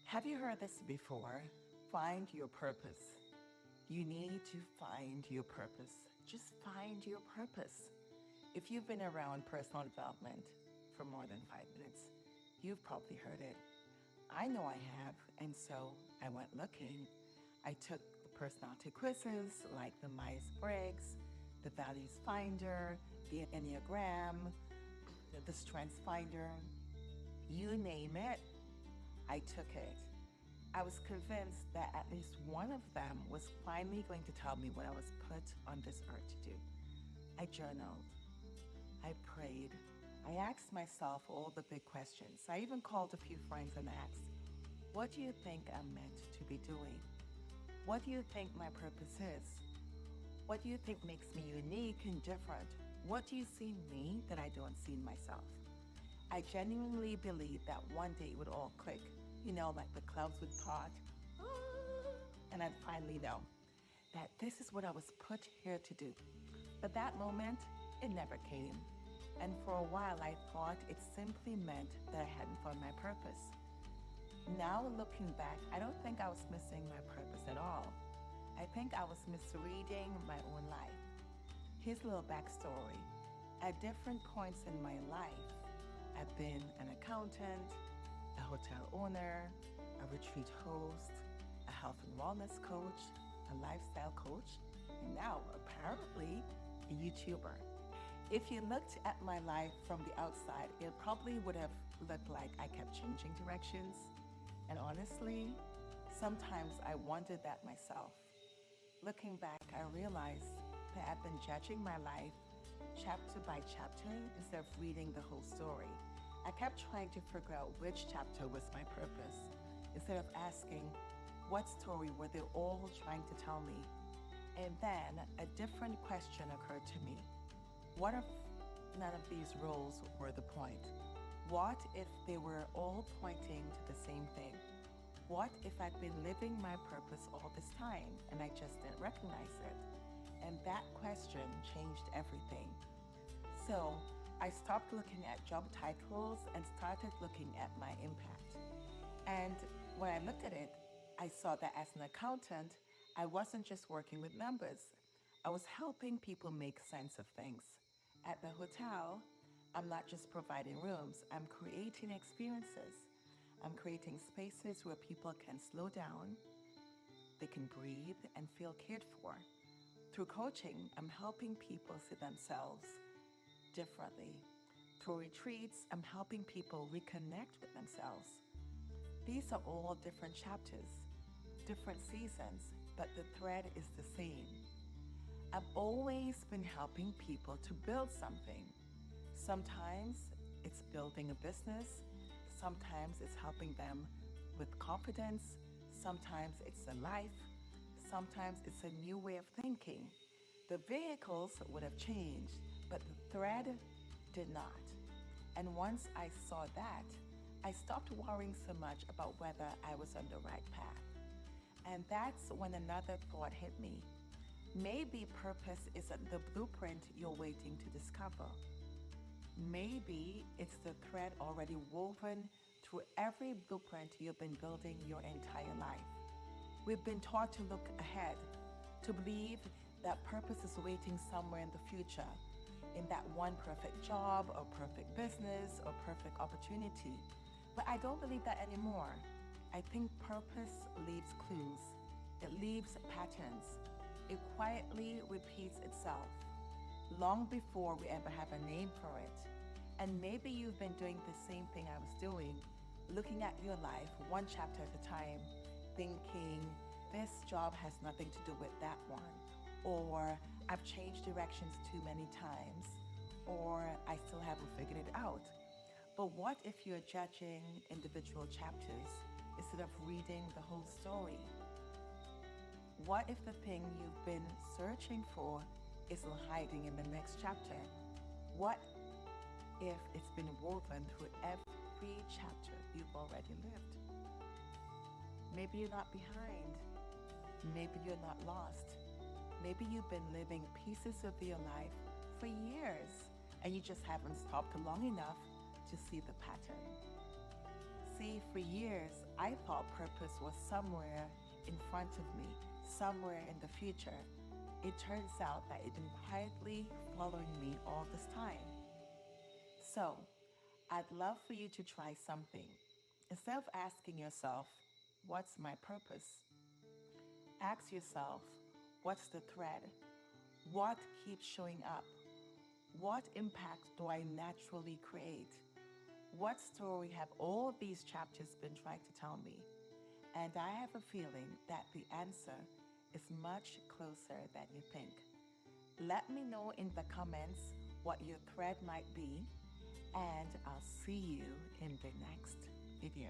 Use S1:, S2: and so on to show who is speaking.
S1: Have you heard this before? Find your purpose. You need to find your purpose. Just find your purpose. If you've been around personal development for more than 5 minutes, you've probably heard it. I know I have, and so I went looking. I took the personality quizzes like the Myers Briggs, the Values Finder, the Enneagram, the Strengths Finder, you name it, I took it. I was convinced that at least one of them was finally going to tell me what I was put on this earth to do. I journaled. I prayed. I asked myself all the big questions. I even called a few friends and asked, what do you think I'm meant to be doing? What do you think my purpose is? What do you think makes me unique and different? What do you see in me that I don't see in myself? I genuinely believed that one day it would all click. Like the clouds would part. And I'd finally know that this is what I was put here to do. But that moment, it never came. And for a while, I thought it simply meant that I hadn't found my purpose. Now, looking back, I don't think I was missing my purpose at all. I think I was misreading my own life. Here's a little backstory. At different points in my life, I've been an accountant, a hotel owner, a retreat host, a health and wellness coach, a lifestyle coach, and now apparently a YouTuber. If you looked at my life from the outside, it probably would have looked like I kept changing directions. And honestly, sometimes I wondered that myself. Looking back, I realized that I've been judging my life chapter by chapter instead of reading the whole story. I kept trying to figure out which chapter was my purpose instead of asking, what story were they all trying to tell me? And then a different question occurred to me. What if none of these roles were the point? What if they were all pointing to the same thing? What if I'd been living my purpose all this time and I just didn't recognize it? And that question changed everything. So I stopped looking at job titles and started looking at my impact. And when I looked at it, I saw that as an accountant, I wasn't just working with numbers. I was helping people make sense of things. At the hotel, I'm not just providing rooms, I'm creating experiences. I'm creating spaces where people can slow down, they can breathe and feel cared for. Through coaching, I'm helping people see themselves differently. Through retreats, I'm helping people reconnect with themselves. These are all different chapters, different seasons, but the thread is the same. I've always been helping people to build something. Sometimes it's building a business, sometimes it's helping them with confidence, sometimes it's a life, sometimes it's a new way of thinking. The vehicles would have changed, but the thread did not. And once I saw that, I stopped worrying so much about whether I was on the right path. And that's when another thought hit me. Maybe purpose isn't the blueprint you're waiting to discover. Maybe it's the thread already woven through every blueprint you've been building your entire life. We've been taught to look ahead, to believe that purpose is waiting somewhere in the future, in that one perfect job or perfect business or perfect opportunity. But I don't believe that anymore. I think purpose leaves clues. It leaves patterns. It quietly repeats itself long before we ever have a name for it. And maybe you've been doing the same thing I was doing, looking at your life one chapter at a time, thinking, this job has nothing to do with that one, or I've changed directions too many times, or I still haven't figured it out. But what if you're judging individual chapters instead of reading the whole story? What if the thing you've been searching for is hiding in the next chapter? What if it's been woven through every chapter you've already lived? Maybe you're not behind. Maybe you're not lost. Maybe you've been living pieces of your life for years and you just haven't stopped long enough to see the pattern. See, for years, I thought purpose was somewhere in front of me, somewhere in the future. It turns out that it's been quietly following me all this time. So, I'd love for you to try something. Instead of asking yourself, what's my purpose? Ask yourself, what's the thread? What keeps showing up? What impact do I naturally create? What story have all these chapters been trying to tell me? And I have a feeling that the answer is much closer than you think. Let me know in the comments what your thread might be, and I'll see you in the next video.